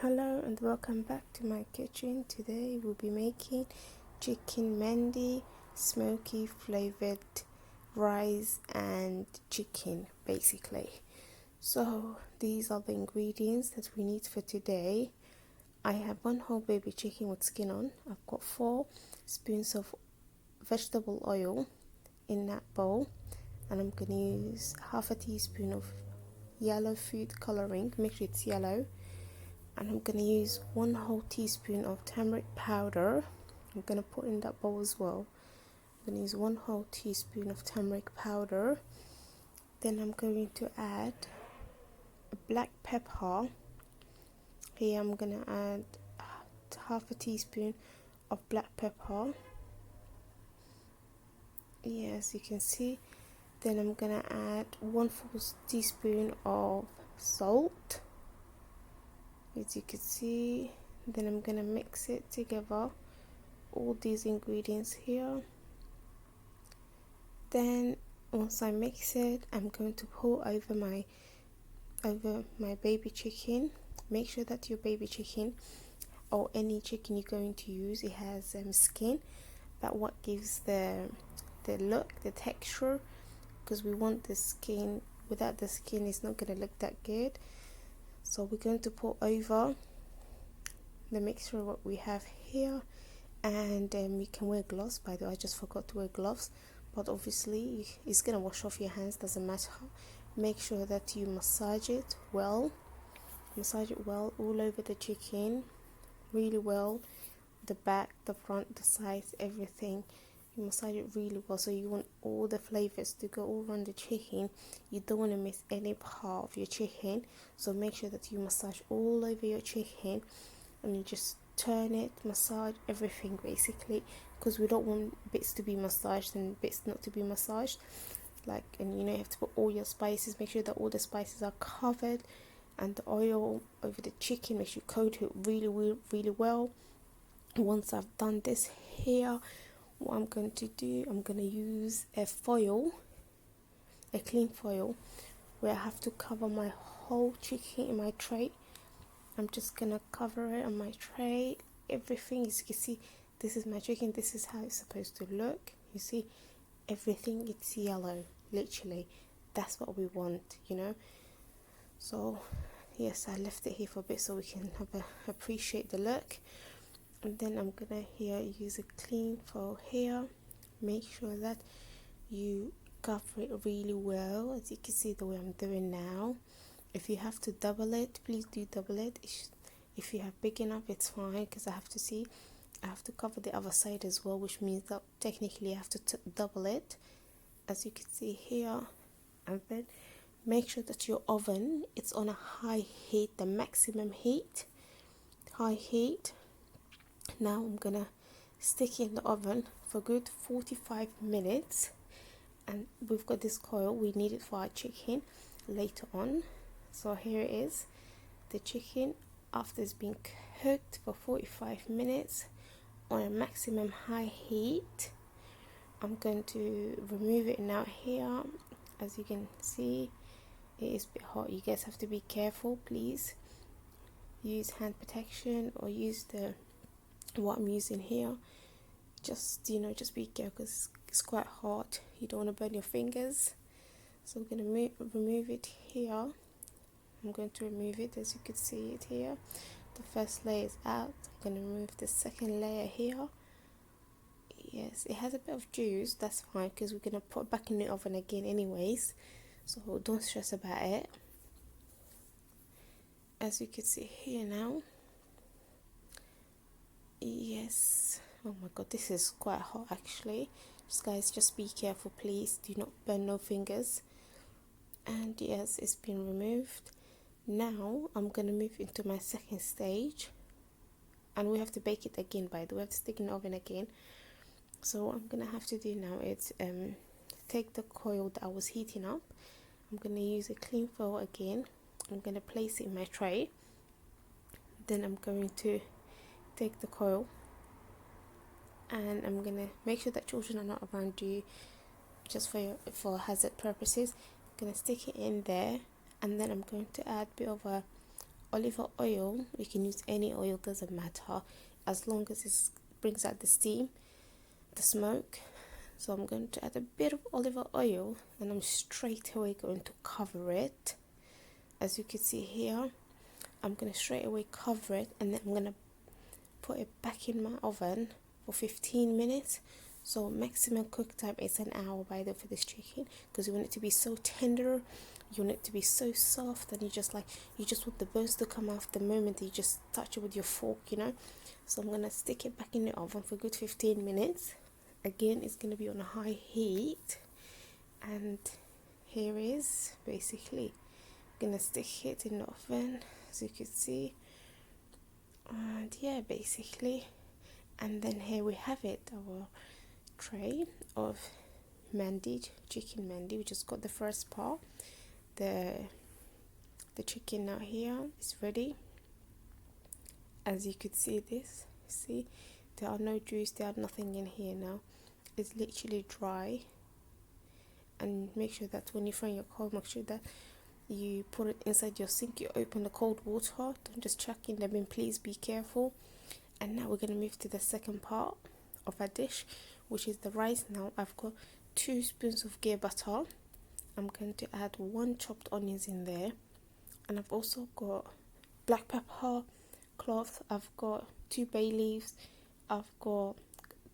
Hello and welcome back to my kitchen. Today we'll be making chicken mandi, smoky flavored rice and chicken basically. So these are the ingredients that we need for today. I have one whole baby chicken with skin on. I've got 4 spoons of vegetable oil in that bowl, and I'm going to use half a teaspoon of yellow food coloring. Make sure it's yellow. And I'm going to use 1 whole teaspoon of turmeric powder. I'm going to put in that bowl as well. I'm going to use 1 whole teaspoon of turmeric powder. Then I'm going to add a black pepper. Here I'm going to add half a teaspoon of black pepper. Yes, you can see. Then I'm going to add 1/4 teaspoon of salt, as you can see. Then I'm gonna mix it together, all these ingredients here. Then once I mix it, I'm going to pour over my baby chicken. Make sure that your baby chicken or any chicken you're going to use, it has skin. That what gives the look, the texture, because we want the skin. Without the skin, it's not gonna look that good. So we're going to pour over the mixture of what we have here, and you can wear gloves. By the way, I just forgot to wear gloves, but obviously it's gonna wash off your hands, doesn't matter. Make sure that you massage it well all over the chicken, really well, the back, the front, the sides, everything. You massage it really well, so you want all the flavors to go all around the chicken. You don't want to miss any part of your chicken, so make sure that you massage all over your chicken, and you just turn it, massage everything basically, because we don't want bits to be massaged and bits not to be massaged. And you have to put all your spices. Make sure that all the spices are covered, and the oil over the chicken, make sure you coat it really well. Once I've done this here, what I'm going to do, I'm going to use a clean foil, where I have to cover my whole chicken in my tray. I'm just going to cover it on my tray, everything. As you can see, this is my chicken, this is how it's supposed to look. You see, everything, it's yellow, literally. That's what we want, So yes, I left it here for a bit so we can appreciate the look. And then I'm gonna use a clean foil here. Make sure that you cover it really well, as you can see the way I'm doing now. If you have to double it, please do double it. If you have big enough, it's fine, because I have to cover the other side as well, which means that technically I have to double it, as you can see here. And then make sure that your oven, it's on a high heat, the maximum heat, high heat. Now I'm gonna stick it in the oven for a good 45 minutes, and we've got this coil, we need it for our chicken later on. So here it is, the chicken after it's been cooked for 45 minutes on a maximum high heat. I'm going to remove it now here. As you can see, it is a bit hot. You guys have to be careful, please use hand protection or use what I'm using here. Just be careful, because it's quite hot. You don't want to burn your fingers. So I'm going to remove it here. I'm going to remove it, as you can see it here. The first layer is out. I'm going to remove the second layer here. Yes, it has a bit of juice, that's fine, because we're going to put it back in the oven again anyways, so don't stress about it. As you can see here now, yes, oh my god, this is quite hot actually. Just be careful, please do not burn no fingers. And yes, it's been removed. Now I'm gonna move into my second stage, and we have to bake it again, by the way. We have to stick in the oven again. So what I'm gonna have to do now is take the coil that I was heating up. I'm gonna use a clean foil again. I'm gonna place it in my tray. Then I'm going to take the coil, and I'm gonna make sure that children are not around you, just for hazard purposes. I'm gonna stick it in there, and then I'm going to add a bit of olive oil. You can use any oil, doesn't matter, as long as it brings out the steam, the smoke. So I'm going to add a bit of olive oil, and I'm straight away going to cover it. As you can see here, I'm going to straight away cover it, and then I'm going to put it back in my oven for 15 minutes. So maximum cook time is an hour by the way for this chicken, because you want it to be so tender, you want it to be so soft, and you just want the bones to come off the moment that you just touch it with your fork, you know. So I'm going to stick it back in the oven for a good 15 minutes. Again, it's going to be on a high heat, and here is basically going to stick it in the oven, as you can see. And yeah, basically, and then here we have it, our tray of Mandi, chicken Mandi. We just got the first part. The chicken now here is ready. As you could see, see, there are no juice, there are nothing in here now. It's literally dry. And make sure that when you fry your cold, make sure that you put it inside your sink. You open the cold water, don't just chuck in the bin, please be careful. And now we're going to move to the second part of our dish, which is the rice. Now I've got 2 spoons of ghee butter. I'm going to add 1 chopped onions in there, and I've also got black pepper, cloves, I've got 2 bay leaves, I've got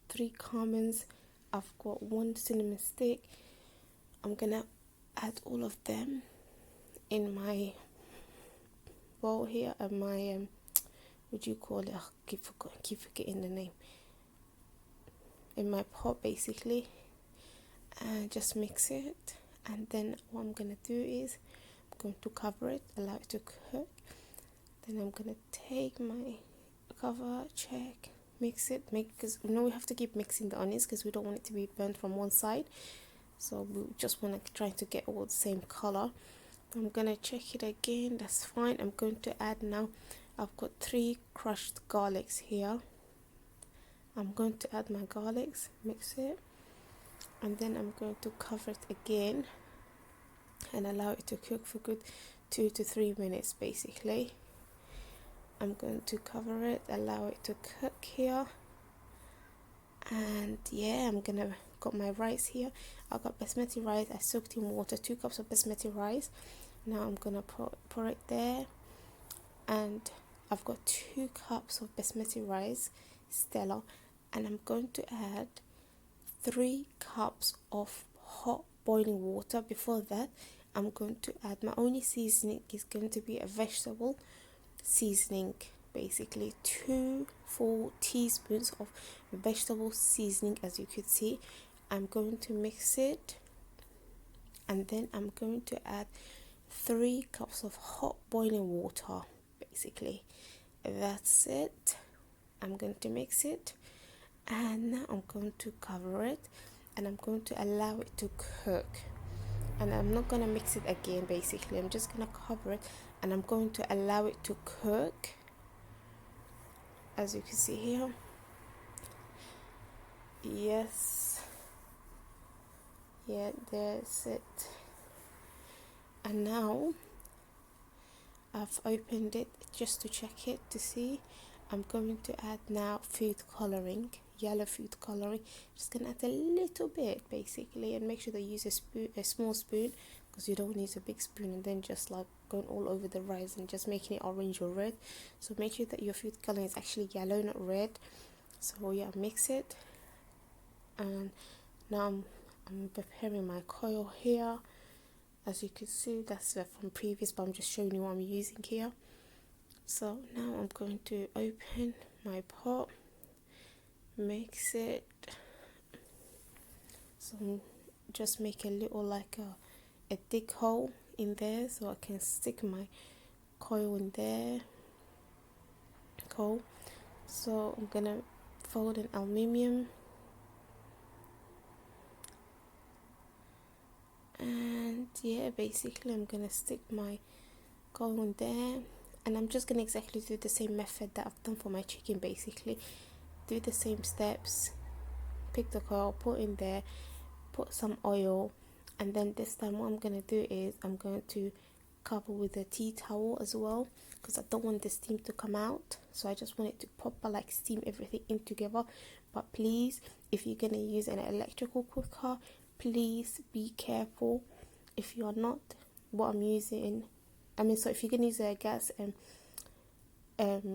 3 cardamons, I've got 1 cinnamon stick. I'm gonna add all of them in my bowl here, and my what do you call it? I keep forgetting the name. In my pot basically, and just mix it. And then what I'm gonna do is I'm going to cover it, allow it to cook. Then I'm gonna take my cover, check, mix it, because we know we have to keep mixing the onions because we don't want it to be burnt from one side. So we just want to try to get all the same color. I'm gonna check it again, that's fine. I'm going to add now, I've got 3 crushed garlics here. I'm going to add my garlics, mix it, and then I'm going to cover it again and allow it to cook for good 2 to 3 minutes basically. I'm going to cover it, allow it to cook here, and yeah, I'm gonna got my rice here. I got basmati rice, I soaked in water, 2 cups of basmati rice. Now I'm gonna pour it there, and I've got 2 cups of basmati rice, Stella, and I'm going to add 3 cups of hot boiling water. Before that, I'm going to add my only seasoning is going to be a vegetable seasoning, basically 2 full teaspoons of vegetable seasoning. As you could see, I'm going to mix it, and then I'm going to add 3 cups of hot boiling water basically. That's it. I'm going to mix it, and now I'm going to cover it, and I'm going to allow it to cook. And I'm not going to mix it again basically. I'm just going to cover it, and I'm going to allow it to cook. As you can see here, yes, yeah, that's it. And now I've opened it just to check it to see. I'm going to add now food coloring, yellow food coloring. Just gonna add a little bit basically, and make sure that you use a small spoon, because you don't need a big spoon and then just like going all over the rice and just making it orange or red. So make sure that your food coloring is actually yellow, not red. So yeah, mix it, and now I'm preparing my coil here. As you can see, that's from previous, but I'm just showing you what I'm using here. So now I'm going to open my pot, mix it. So just make a little like a thick hole in there, so I can stick my coil in there. Cool. So I'm gonna fold an aluminium, and yeah, basically I'm gonna stick my coil in there. And I'm just going to exactly do the same method that I've done for my chicken basically. Do the same steps, pick the coil, put in there, put some oil, and then this time what I'm going to do is I'm going to cover with a tea towel as well, because I don't want the steam to come out. So I just want it to proper like steam everything in together. But please, if you're gonna use an electrical cooker, please be careful. If you're not, what I'm using, so if you're gonna use a gas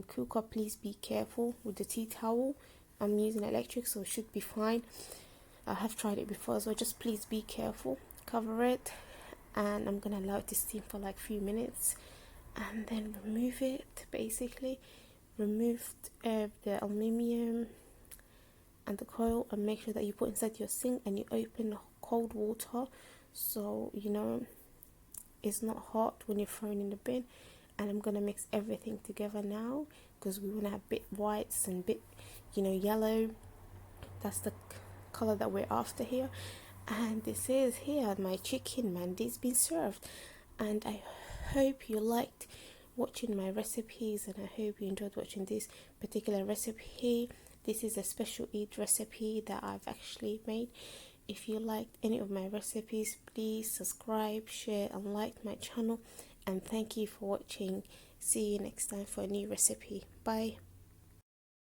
cooker, please be careful with the tea towel. I'm using electric, so it should be fine. I have tried it before, so just please be careful. Cover it, and I'm gonna allow it to steam for like a few minutes, and then remove it. Basically, remove the aluminium and the coil, and make sure that you put inside your sink and you open cold water, so you know it's not hot when you're throwing in the bin. And I'm gonna mix everything together now, because we want to have bit whites and bit yellow. That's the color that we're after here. And this is here my chicken mandi's been served, and I hope you liked watching my recipes, and I hope you enjoyed watching this particular recipe. This is a special Eid recipe that I've actually made. If you liked any of my recipes, please subscribe, share and like my channel, and thank you for watching. See you next time for a new recipe. Bye.